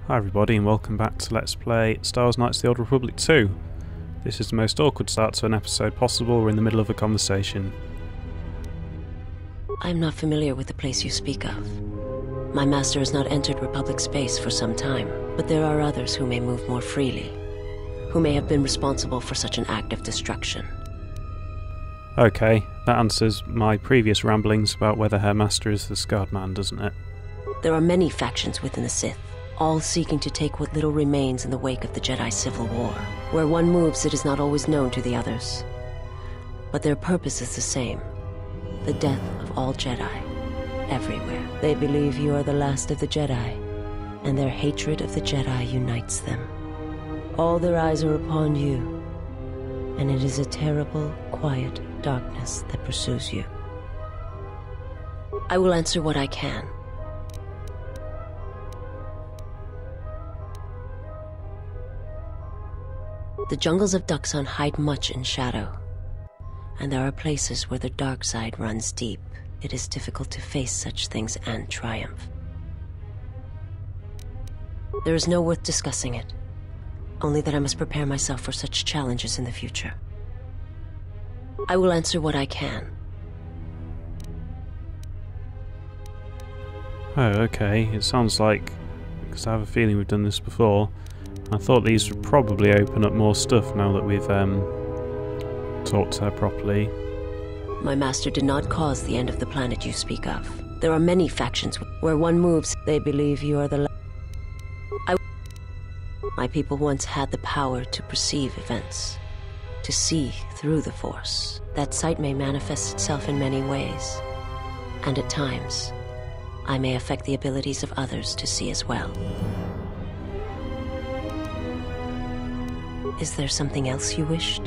Hi everybody and welcome back to Let's Play Star Wars Knights of the Old Republic 2. This is the most awkward start to an episode possible. We're in the middle of a conversation. I'm not familiar with the place you speak of. My master has not entered Republic space for some time, but there are others who may move more freely, who may have been responsible for such an act of destruction. Okay, that answers my previous ramblings about whether her master is the Scarred Man, doesn't it? There are many factions within the Sith, all seeking to take what little remains in the wake of the Jedi Civil War. Where one moves, it is not always known to the others. But their purpose is the same. The death of all Jedi, everywhere. They believe you are the last of the Jedi, and their hatred of the Jedi unites them. All their eyes are upon you, and it is a terrible, quiet darkness that pursues you. I will answer what I can. The jungles of Duxon hide much in shadow, and there are places where the dark side runs deep. It is difficult to face such things and triumph. There is no worth discussing it, only that I must prepare myself for such challenges in the future. I will answer what I can. Oh, okay. It sounds like, because I have a feeling we've done this before, I thought these would probably open up more stuff now that we've talked to her properly. My master did not cause the end of the planet you speak of. There are many factions where one moves, they believe you are the My people once had the power to perceive events, to see through the Force. That sight may manifest itself in many ways, and at times, I may affect the abilities of others to see as well. Is there something else you wished?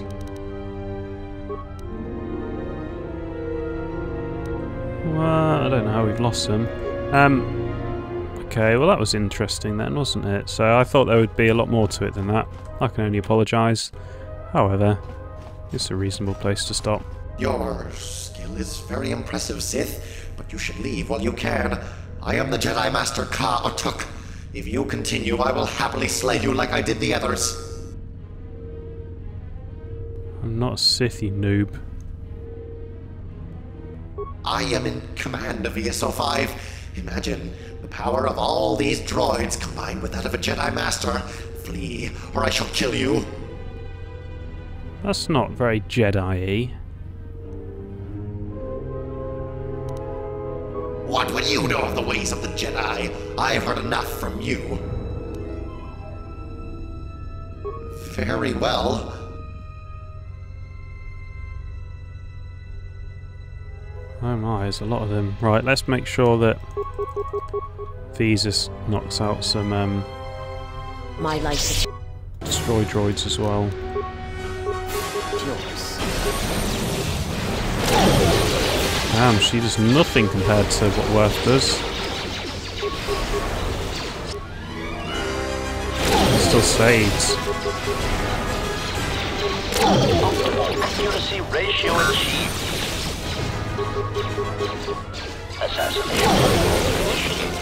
Well, I don't know how we've lost them. Okay, well that was interesting then, wasn't it? So I thought there would be a lot more to it than that. I can only apologise. However, it's a reasonable place to stop. Your skill is very impressive, Sith, but you should leave while you can. I am the Jedi Master KOTOR. If you continue, I will happily slay you like I did the others. I'm not a Sith, you noob. I am in command of ESO-5. Imagine the power of all these droids combined with that of a Jedi Master. Flee, or I shall kill you. That's not very Jedi-y. What would you know of the ways of the Jedi? I've heard enough from you. Very well. Oh my, there's a lot of them. Right, let's make sure that Visas knocks out some My life. destroy droids as well. Damn, she does nothing compared to what Worth does. Still saves. Optimal accuracy ratio achieved. Assassination initiated.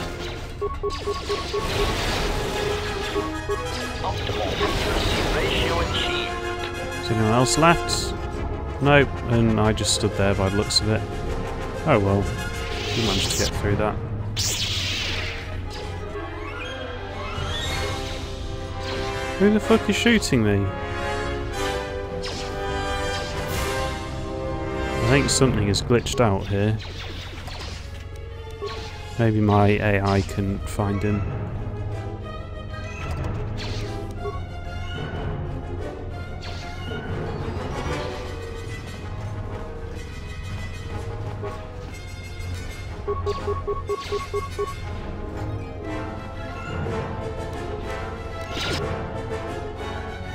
Optimal accuracy ratio achieved. Is anyone else left? Nope, and I just stood there by the looks of it. Oh well, we managed to get through that. Who the fuck is shooting me? I think something is glitched out here. Maybe my AI can find him.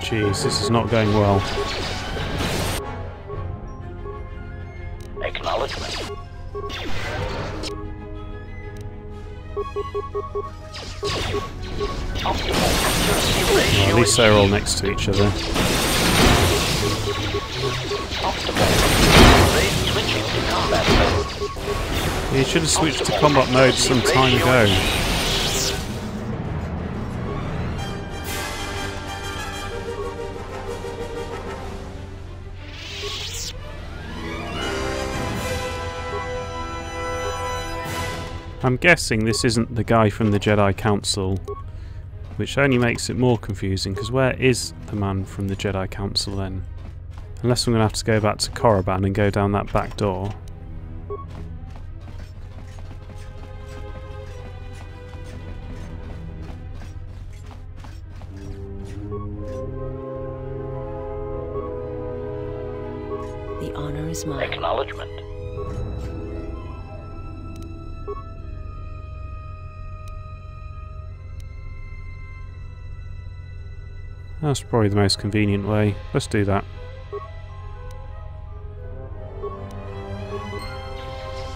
Jeez, this is not going well. Acknowledgement. Optimal accuracy ratio Well, at least they're all next to each other. Optimal. Raise switching to combat mode. You should have switched to combat mode some time ago. I'm guessing this isn't the guy from the Jedi Council, which only makes it more confusing, because where is the man from the Jedi Council then? Unless I'm going to have to go back to Korriban and go down that back door. The honor is mine. Acknowledgement. That's probably the most convenient way. Let's do that.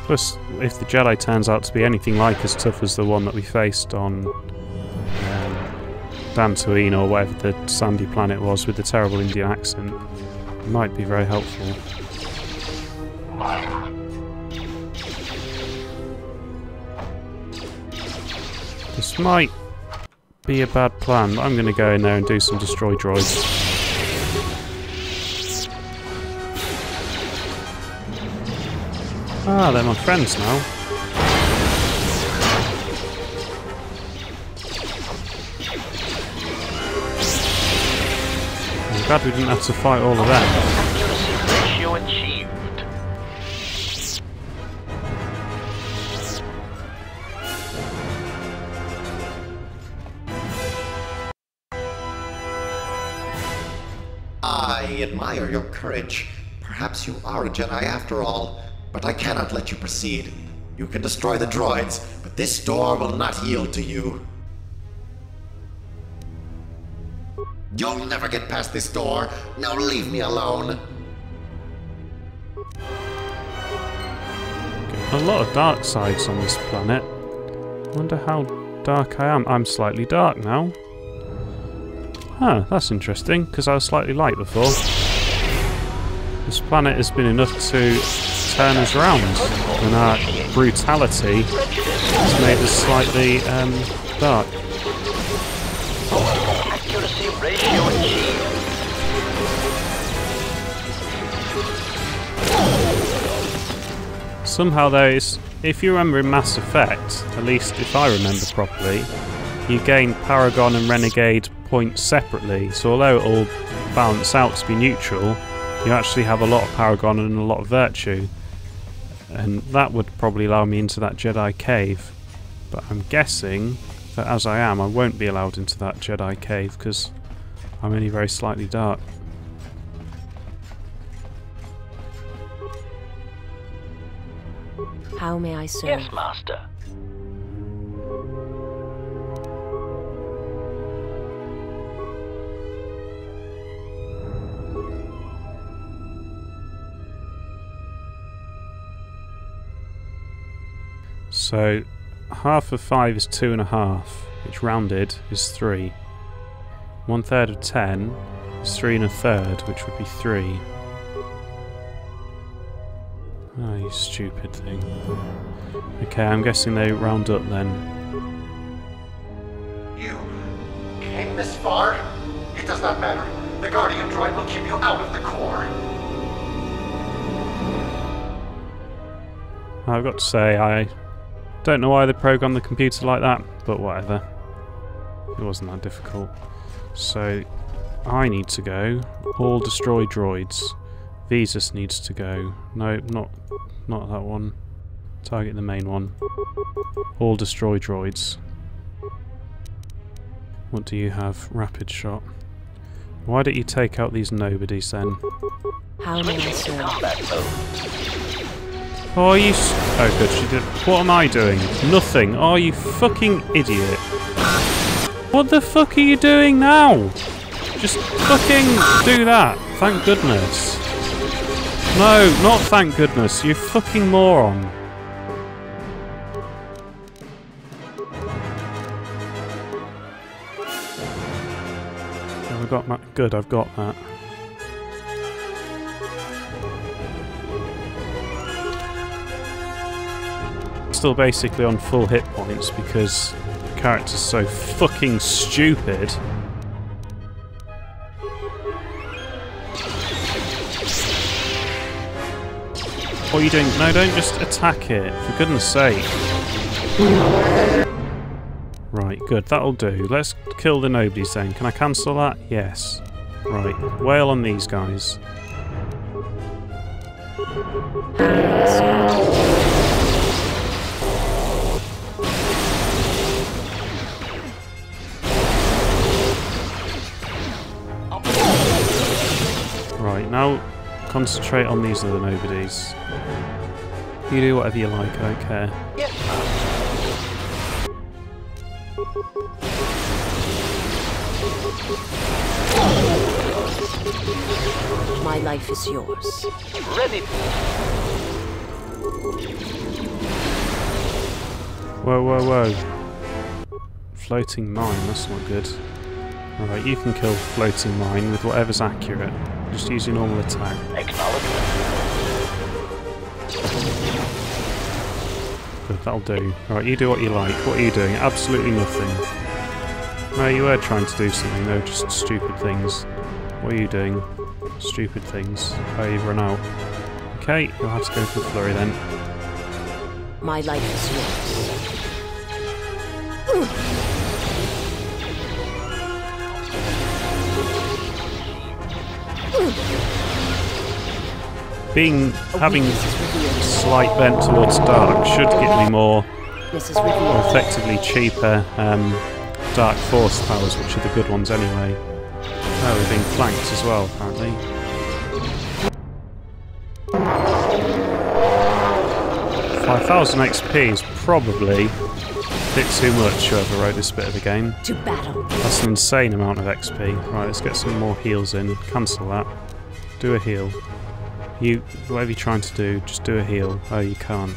Plus, if the Jedi turns out to be anything like as tough as the one that we faced on Dantooine, or whatever the sandy planet was with the terrible Indian accent, it might be very helpful. This might be a bad plan, but I'm going to go in there and do some destroy droids. Ah, they're my friends now. I'm glad we didn't have to fight all of them. Accuracy ratio achieved. I admire your courage. Perhaps you are a Jedi after all, but I cannot let you proceed. You can destroy the droids, but this door will not yield to you. You'll never get past this door. Now leave me alone. A lot of dark sides on this planet. Wonder how dark I am. I'm slightly dark now. Huh, that's interesting, because I was slightly light before. This planet has been enough to turn us around, and our brutality has made us slightly dark. Accuracy ratio achieved. Somehow though, if you remember in Mass Effect, at least if I remember properly, you gain Paragon and Renegade points separately, so although it all balance out to be neutral, you actually have a lot of Paragon and a lot of Virtue, and that would probably allow me into that Jedi cave, but I'm guessing that as I am, I won't be allowed into that Jedi cave because I'm only very slightly dark. How may I serve? Yes, Master. So half of 5 is 2.5, which rounded is 3. 1/3 of 10 is 3 1/3, which would be 3. Oh, you stupid thing. Okay, I'm guessing they round up then. You came this far? It does not matter. The Guardian droid will keep you out of the core. I've got to say, I don't know why they programmed the computer like that, but whatever. It wasn't that difficult. So, I need to go. All destroy droids. Visas needs to go. No, not that one. Target the main one. All destroy droids. What do you have? Rapid shot. Why don't you take out these nobodies then? How may I Switching to serve? combat mode. Oh, you oh good, she did. What am I doing? Nothing. Oh, you fucking idiot. What the fuck are you doing now? Just fucking do that. Thank goodness. No, not thank goodness. You fucking moron. Have I got that? Good, I've got that. Still basically on full hit points because the character's so fucking stupid. What are you doing? No, don't just attack it, for goodness sake. Right, good, that'll do. Let's kill the nobodies then. Can I cancel that? Yes. Right, wail on these guys. Right, now concentrate on these other nobodies. You do whatever you like, I don't care. Yes, Master. My life is yours. Ready. Whoa, whoa, whoa. Floating mine, that's not good. Alright, you can kill floating mine with whatever's accurate. Just use your normal attack. Acknowledgement. Good, that'll do. Alright, you do what you like. What are you doing? Absolutely nothing. No, you were trying to do something. No, just stupid things. What are you doing? Stupid things. Oh, you've run out. Okay, you'll have to go for the flurry then. My life is yours. Having slight bent towards dark should get me more effectively cheaper dark force powers, which are the good ones anyway. Oh, we're being flanked as well, apparently. $5,000 XP is probably a bit too much, whoever wrote this bit of the game. To battle. That's an insane amount of XP. Right, let's get some more heals in. Cancel that. Do a heal. You, whatever you're trying to do, just do a heal. Oh, you can't.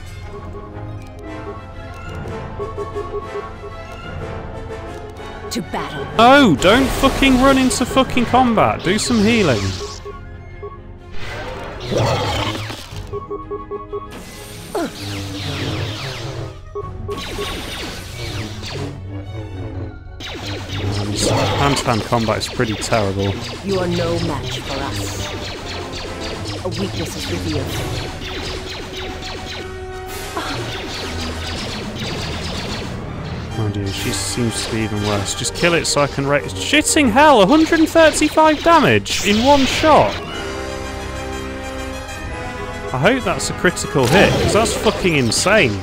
To battle. Oh, don't fucking run into fucking combat. Do some healing. Hand-to-hand combat is pretty terrible. You are no match for us. A weakness is revealed. Oh dear, she seems to be even worse. Just kill it so I can rate. Shitting hell, 135 damage in one shot! I hope that's a critical hit, because that's fucking insane. A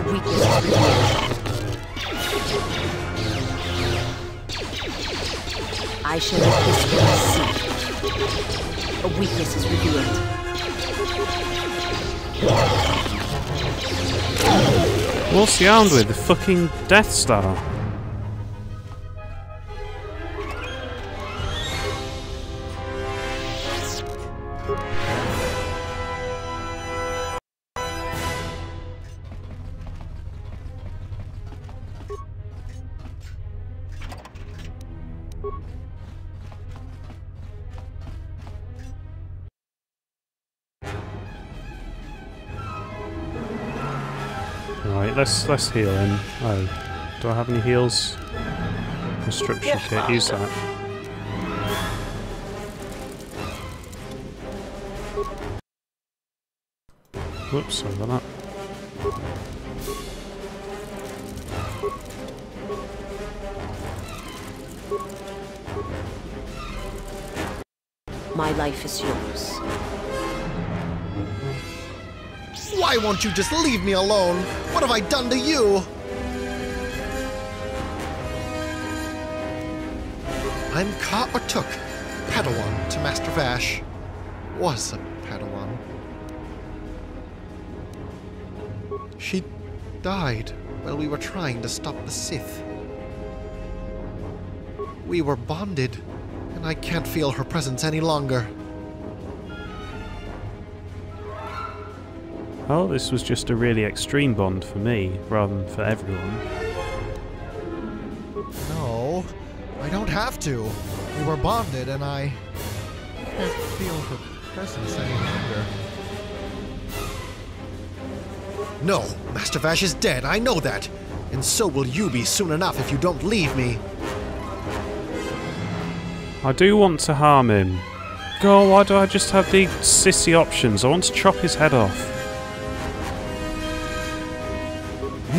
weakness is revealed. I shall make this one see. A weakness is revealed. What's he armed with? The fucking Death Star. Right, let's heal him. Oh, do I have any heals? Construction kit, use that. Whoops, sorry about that. My life is yours. Why won't you just leave me alone? What have I done to you? I'm KOTOR, Padawan to Master Vash. Was a Padawan. She died while we were trying to stop the Sith. We were bonded, and I can't feel her presence any longer. Well, this was just a really extreme bond for me, rather than for everyone. No, I don't have to. We were bonded, and I can't feel her presence any longer. No, Master Vash is dead, I know that. And so will you be soon enough if you don't leave me. I do want to harm him. God, why do I just have the sissy options? I want to chop his head off.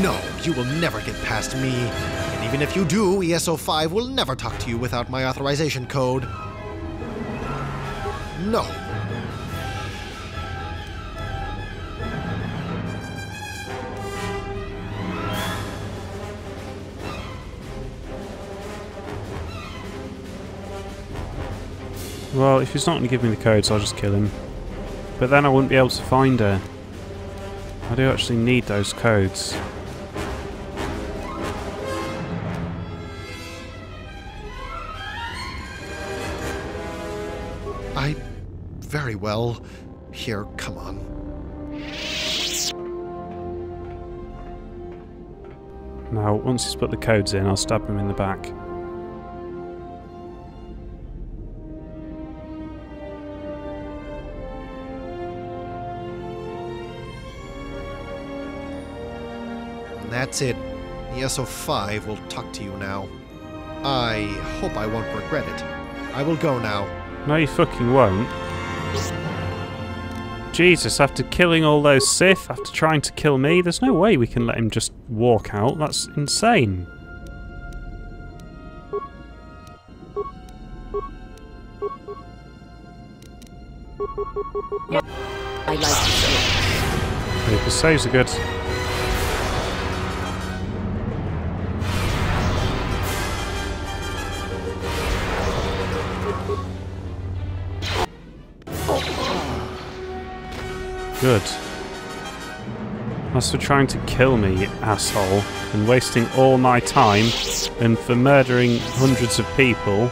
No, you will never get past me. And even if you do, ESO-5 will never talk to you without my authorization code. No. Well, if he's not going to give me the codes, I'll just kill him. But then I wouldn't be able to find her. I do actually need those codes. Very well. Here, come on. Now, once he's put the codes in, I'll stab him in the back. And that's it. ESO-5 will talk to you now. I hope I won't regret it. I will go now. No, you fucking won't. Jesus, after killing all those Sith, after trying to kill me, there's no way we can let him just walk out. That's insane. I like this. Okay, the saves are good. Good. That's for trying to kill me, asshole, and wasting all my time, and for murdering hundreds of people,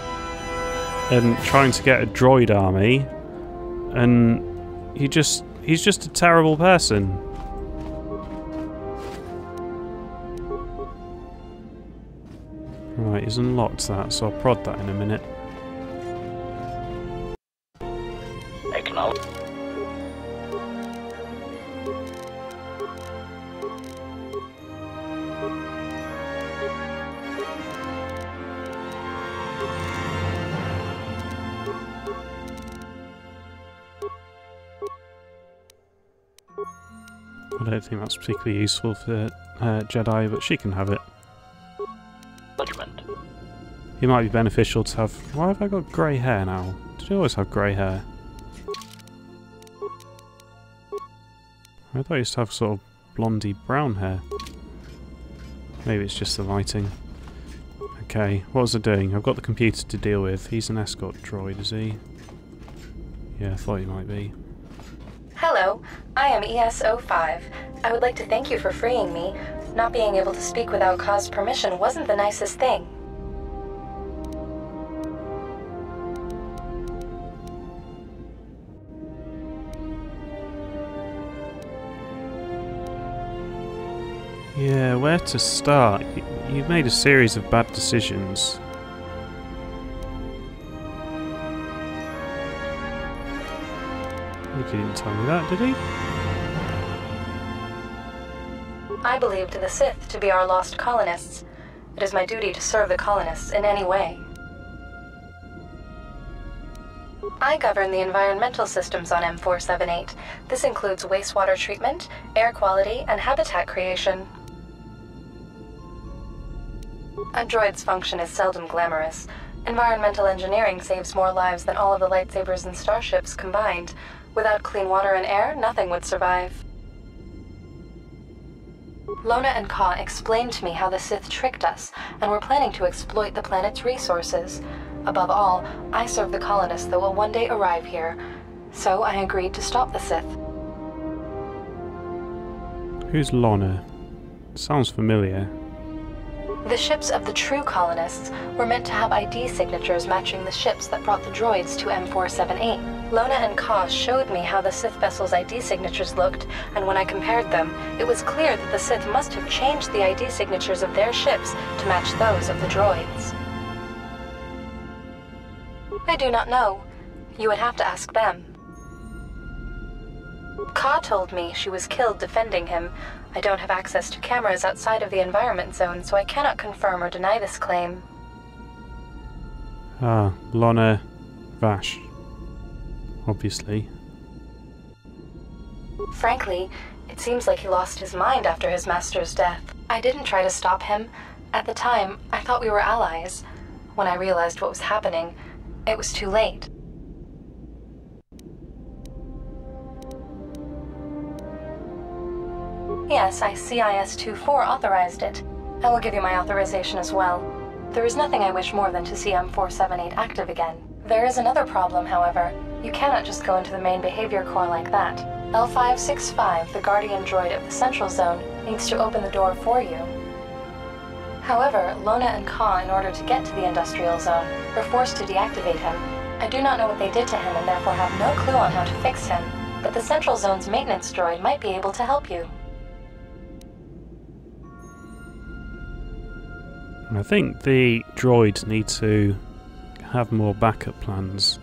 and trying to get a droid army, and he's just a terrible person. Right, he's unlocked that, so I'll prod that in a minute. Acknowledge. I don't think that's particularly useful for Jedi, but she can have it. Judgment. It might be beneficial to have... Why have I got grey hair now? Did I always have grey hair? I thought I used to have sort of blondie brown hair. Maybe it's just the lighting. Okay, what was I doing? I've got the computer to deal with. He's an escort droid, is he? Yeah, I thought he might be. Hello, I am ESO-5. I would like to thank you for freeing me. Not being able to speak without cause permission wasn't the nicest thing. Yeah, where to start? You've made a series of bad decisions. He didn't tell me that, did he? I believed the Sith to be our lost colonists. It is my duty to serve the colonists in any way. I govern the environmental systems on M4-78. This includes wastewater treatment, air quality, and habitat creation. A droid's function is seldom glamorous. Environmental engineering saves more lives than all of the lightsabers and starships combined. Without clean water and air, nothing would survive. Lona and Ka explained to me how the Sith tricked us, and were planning to exploit the planet's resources. Above all, I serve the colonists that will one day arrive here, so I agreed to stop the Sith. Who's Lona? Sounds familiar. The ships of the true colonists were meant to have ID signatures matching the ships that brought the droids to M4-78. Lona and Ka showed me how the Sith vessels' ID signatures looked, and when I compared them, it was clear that the Sith must have changed the ID signatures of their ships to match those of the droids. I do not know. You would have to ask them. Ka told me she was killed defending him. I don't have access to cameras outside of the environment zone, so I cannot confirm or deny this claim. Ah, Lona Vash. Obviously. Frankly, It seems like he lost his mind after his master's death. I didn't try to stop him. At the time, I thought we were allies. When I realized what was happening, it was too late. Yes, CIS-24 authorized it. I will give you my authorization as well. There is nothing I wish more than to see M4-78 active again. There is another problem, however. You cannot just go into the main behavior core like that. L565, the guardian droid of the Central Zone, needs to open the door for you. However, Lona and Ka, in order to get to the Industrial Zone, were forced to deactivate him. I do not know what they did to him and therefore have no clue on how to fix him, but the Central Zone's maintenance droid might be able to help you. I think the droids need to have more backup plans.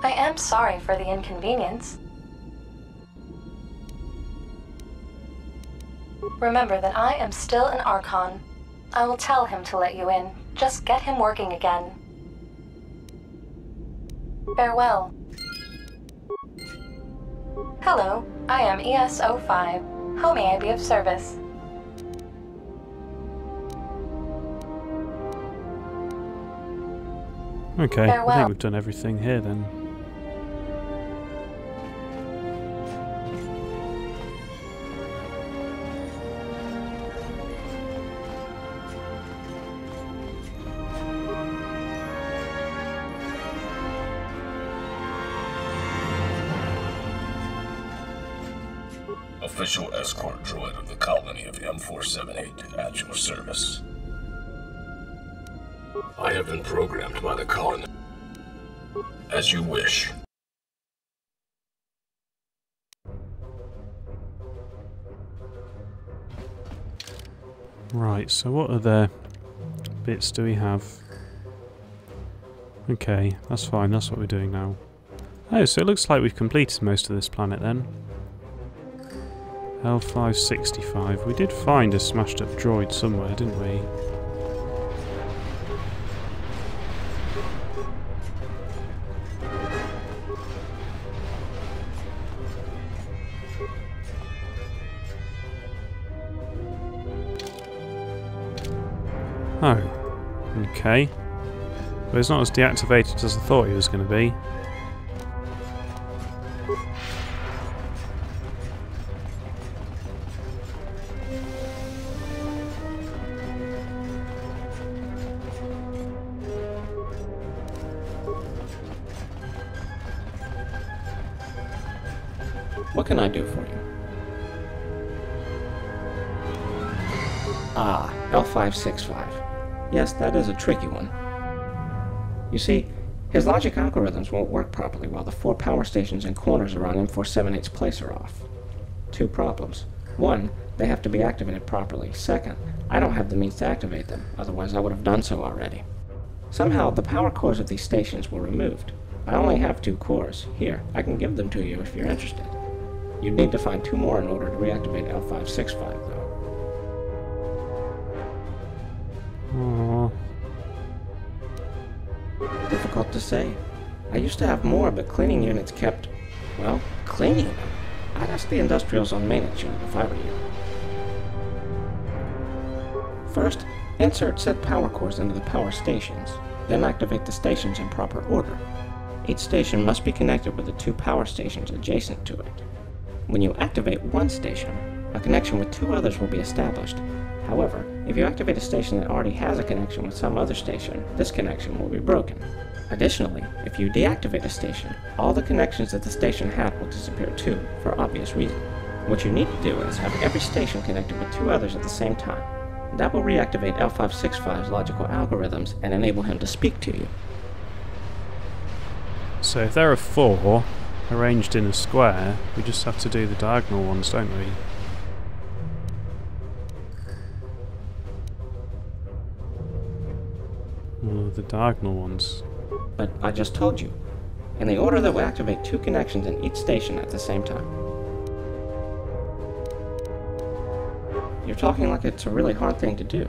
I am sorry for the inconvenience. Remember that I am still an Archon. I will tell him to let you in. Just get him working again. Farewell. Hello, I am ES-05. How may I be of service? Okay, Farewell. I think we've done everything here then. Official escort droid of the colony of M4-78 at your service. I have been programmed by the colony. As you wish. Right, so what other bits do we have? Okay, that's fine, that's what we're doing now. Oh, so it looks like we've completed most of this planet then. L565. We did find a smashed up droid somewhere, didn't we? Oh, okay. But it's not as deactivated as I thought he was going to be. What can I do for you? Ah, L565. Yes, that is a tricky one. You see, his logic algorithms won't work properly while the 4 power stations and corners around M4-78's place are off. 2 problems. 1, they have to be activated properly. 2nd, I don't have the means to activate them, otherwise I would have done so already. Somehow, the power cores of these stations were removed. I only have 2 cores. Here, I can give them to you if you're interested. You'd need to find 2 more in order to reactivate L565, though. Aww. Difficult to say. I used to have more, but cleaning units kept, well, cleaning them. I'd ask the Industrial Zone maintenance unit if I were you. First, insert said power cores into the power stations, then activate the stations in proper order. Each station must be connected with the 2 power stations adjacent to it. When you activate one station, a connection with 2 others will be established. However, if you activate a station that already has a connection with some other station, this connection will be broken. Additionally, if you deactivate a station, all the connections that the station had will disappear too, for obvious reasons. What you need to do is have every station connected with 2 others at the same time. That will reactivate L565's logical algorithms and enable him to speak to you. So if there are 4 arranged in a square, we just have to do the diagonal ones, don't we? Oh, the diagonal ones. But I just told you, in the order that will activate 2 connections in each station at the same time. You're talking like it's a really hard thing to do.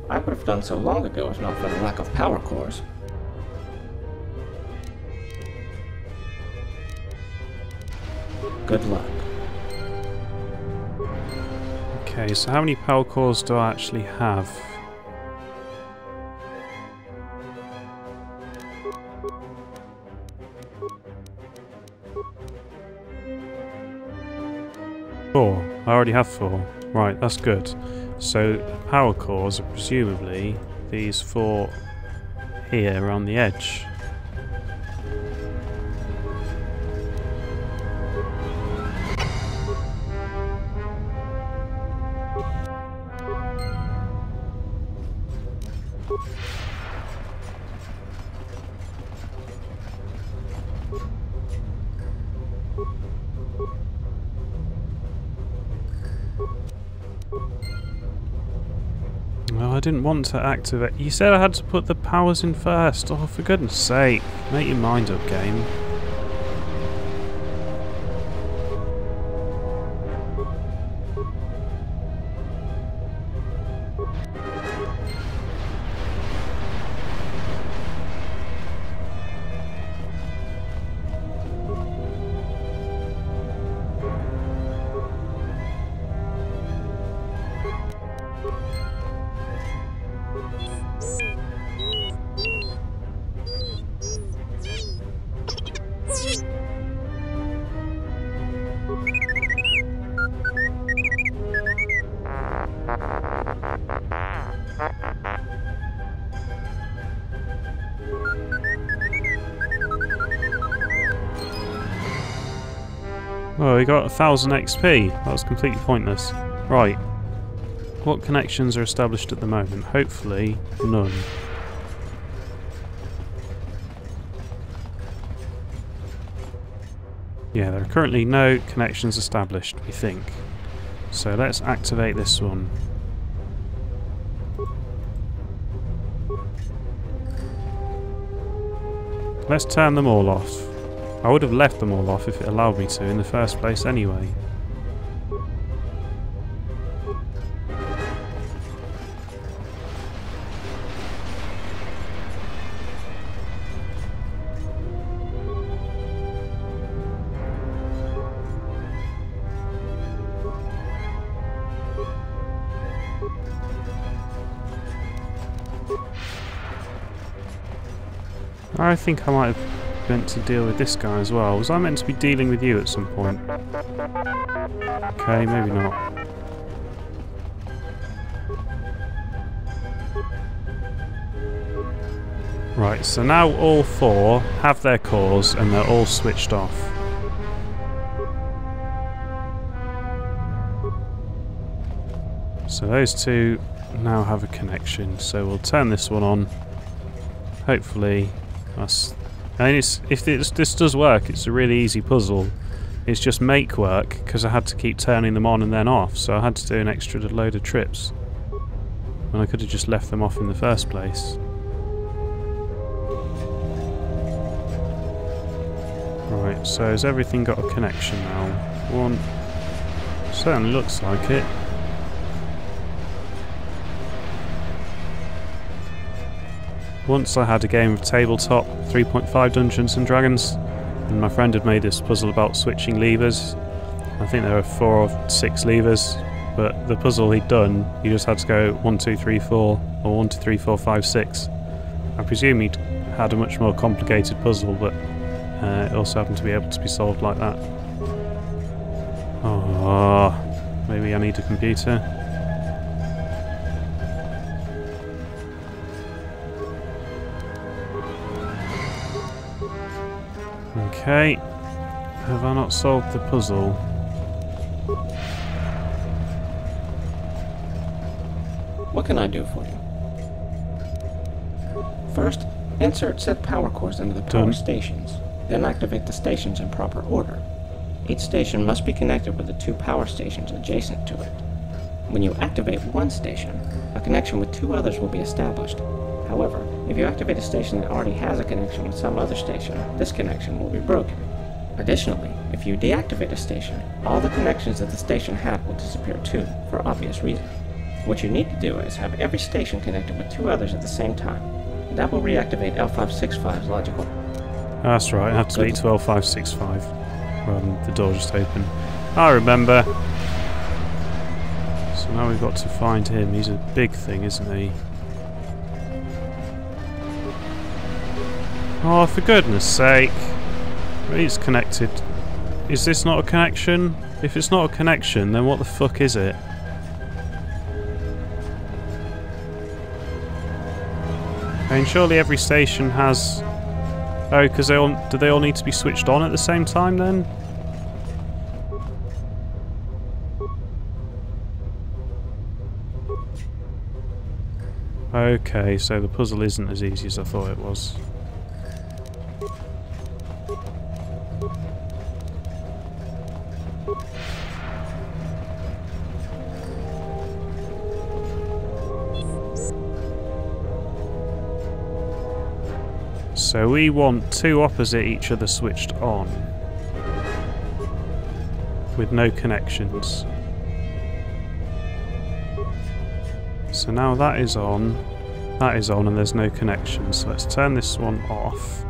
I would have done so long ago if not for the lack of power cores. Good luck. Okay, so how many power cores do I actually have? Four. I already have 4. Right, that's good. So power cores are presumably these 4 here around the edge. Well, I didn't want to activate. You said I had to put the powers in first. Oh, for goodness sake. Make your mind up, game. Oh, we got 1000 XP. That was completely pointless. Right. What connections are established at the moment? Hopefully, none. Yeah, there are currently no connections established, we think. So let's activate this one. Let's turn them all off. I would have left them all off if it allowed me to in the first place anyway. I think I might have meant to deal with this guy as well. Was I meant to be dealing with you at some point? Okay, maybe not. Right, so now all 4 have their cores and they're all switched off. So those 2 now have a connection, so we'll turn this one on. Hopefully that's... I mean, if this does work, it's a really easy puzzle. It's just make work, because I had to keep turning them on and then off, so I had to do an extra load of trips. And I could have just left them off in the first place. Right, so has everything got a connection now? One... certainly looks like it. Once I had a game of tabletop 3.5 Dungeons and Dragons, and my friend had made this puzzle about switching levers. I think there were 4 or 6 levers, but the puzzle he'd done, he just had to go 1, 2, 3, 4, or 1, 2, 3, 4, 5, 6. I presume he'd had a much more complicated puzzle, but it also happened to be able to be solved like that. Oh, maybe I need a computer. Okay, have I not solved the puzzle? What can I do for you? First, insert said power cores into the power stations, then activate the stations in proper order. Each station must be connected with the 2 power stations adjacent to it. When you activate one station, a connection with 2 others will be established. However, if you activate a station that already has a connection with some other station, this connection will be broken. Additionally, if you deactivate a station, all the connections that the station had will disappear too, for obvious reasons. What you need to do is have every station connected with 2 others at the same time. That will reactivate L565's logical. That's right, I have to beat to L565. rather than the door just open. I remember. So now we've got to find him. He's a big thing, isn't he? Oh, for goodness sake. He's connected. Is this not a connection? If it's not a connection, then what the fuck is it? I mean, surely every station has... Oh, because do they all need to be switched on at the same time then? Okay, so the puzzle isn't as easy as I thought it was. So we want two opposite each other switched on with no connections. So now that is on, and there's no connections. So let's turn this one off.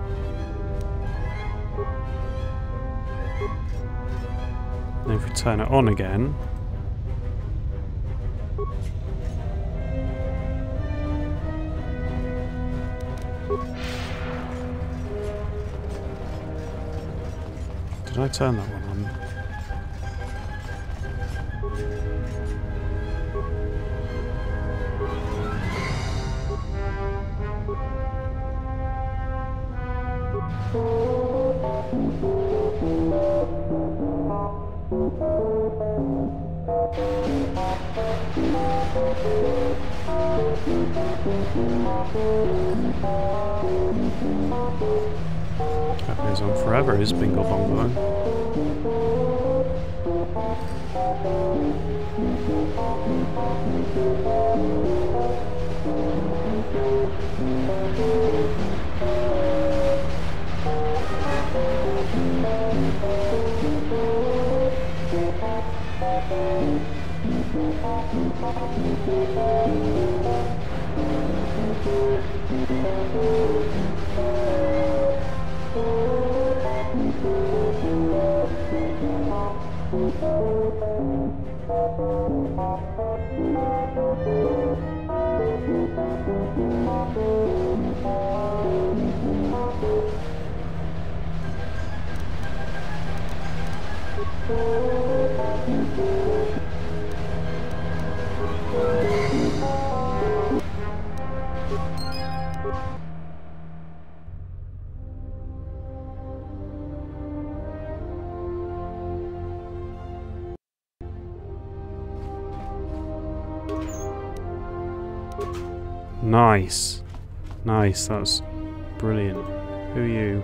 And if we turn it on again, did I turn that one on? That goes on forever, is Bingo Bongo. Nice. Nice, that's brilliant. Who are you?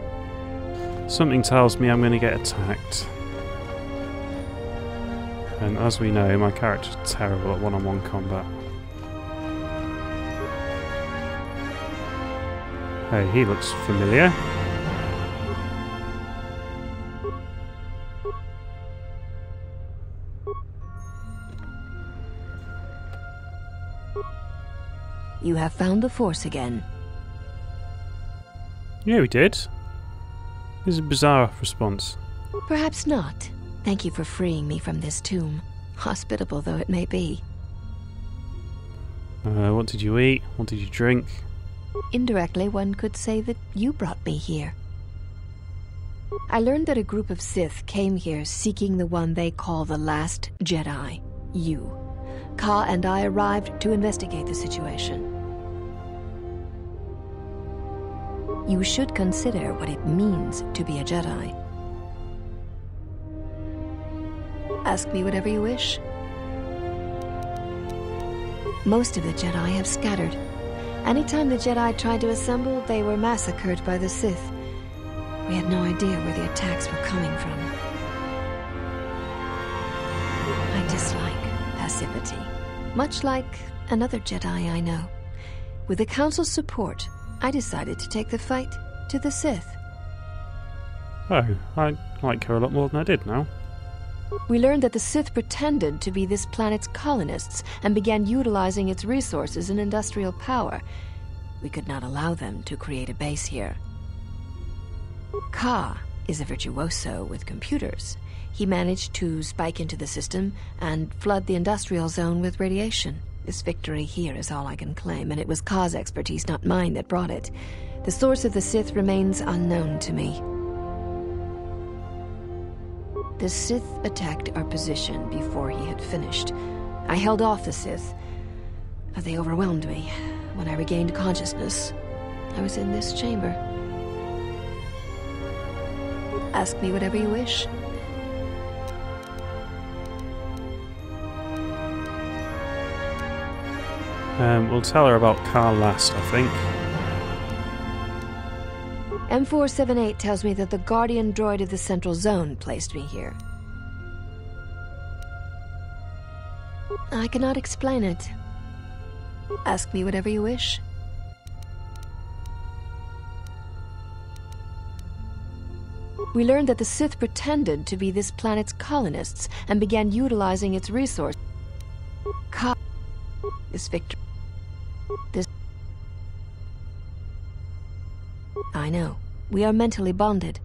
Something tells me I'm going to get attacked. And as we know, my character's terrible at one-on-one combat. Hey, he looks familiar. You have found the Force again. Yeah, we did. This is a bizarre response. Perhaps not. Thank you for freeing me from this tomb, hospitable though it may be. What did you eat? What did you drink? Indirectly, one could say that you brought me here. I learned that a group of Sith came here seeking the one they call the Last Jedi, you. Ka and I arrived to investigate the situation. You should consider what it means to be a Jedi. Ask me whatever you wish. Most of the Jedi have scattered. Anytime the Jedi tried to assemble, they were massacred by the Sith. We had no idea where the attacks were coming from. I dislike passivity. Much like another Jedi I know. With the Council's support, I decided to take the fight to the Sith. Oh, I like her a lot more than I did now. We learned that the Sith pretended to be this planet's colonists and began utilizing its resources and industrial power. We could not allow them to create a base here. Ka is a virtuoso with computers. He managed to spike into the system and flood the industrial zone with radiation. This victory here is all I can claim, and it was Ka's expertise, not mine, that brought it. The source of the Sith remains unknown to me. The Sith attacked our position before he had finished. I held off the Sith, but they overwhelmed me. When I regained consciousness, I was in this chamber. Ask me whatever you wish. We'll tell her about Carl last, I think. M4-78 tells me that the Guardian droid of the Central Zone placed me here. I cannot explain it. Ask me whatever you wish. We learned that the Sith pretended to be this planet's colonists and began utilizing its resources. This victory. I know. We are mentally bonded.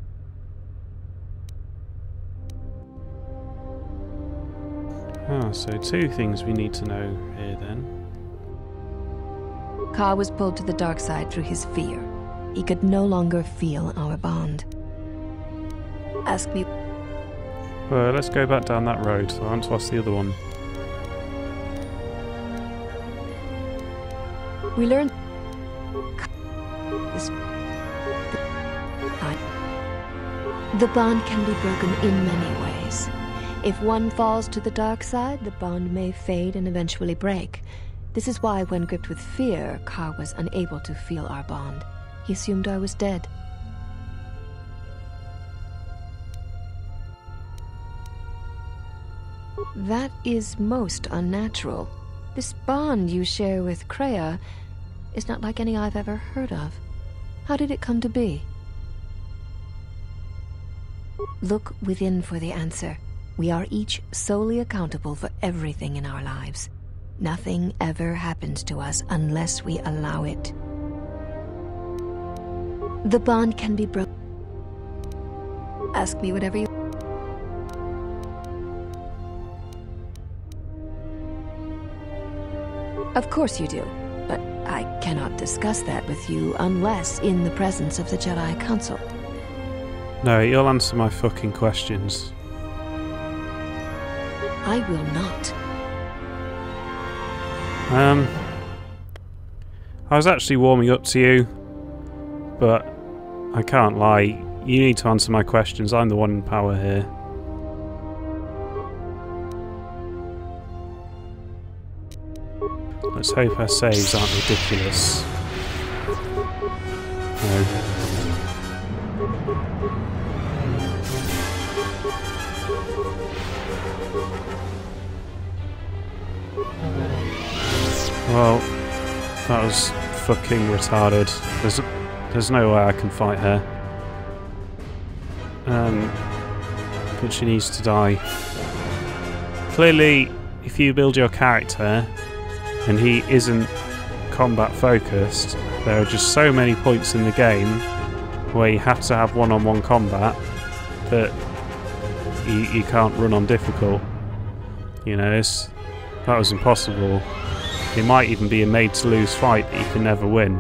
Ah, so two things we need to know here then. Ka was pulled to the dark side through his fear. He could no longer feel our bond. Ask me. Well, let's go back down that road, so I want to ask the other one. We learned the bond can be broken in many ways. If one falls to the dark side, the bond may fade and eventually break. This is why, when gripped with fear, Ka was unable to feel our bond. He assumed I was dead. That is most unnatural. This bond you share with Kreia is not like any I've ever heard of. How did it come to be? Look within for the answer. We are each solely accountable for everything in our lives. Nothing ever happens to us unless we allow it. The bond can be broken. Ask me whatever you... Of course you do, but I cannot discuss that with you unless in the presence of the Jedi Council. No, you'll answer my fucking questions. I will not. I was actually warming up to you, but I can't lie. You need to answer my questions. I'm the one in power here. Let's hope her saves aren't ridiculous. No. Well, that was fucking retarded. There's no way I can fight her. But she needs to die. Clearly, if you build your character and he isn't combat focused, there are just so many points in the game where you have to have one-on-one combat that you can't run on difficult. You know, that was impossible. It might even be a made-to-lose fight that you can never win.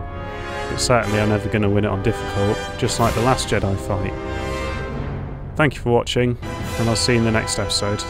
But certainly I'm never going to win it on difficult, just like the last Jedi fight. Thank you for watching, and I'll see you in the next episode.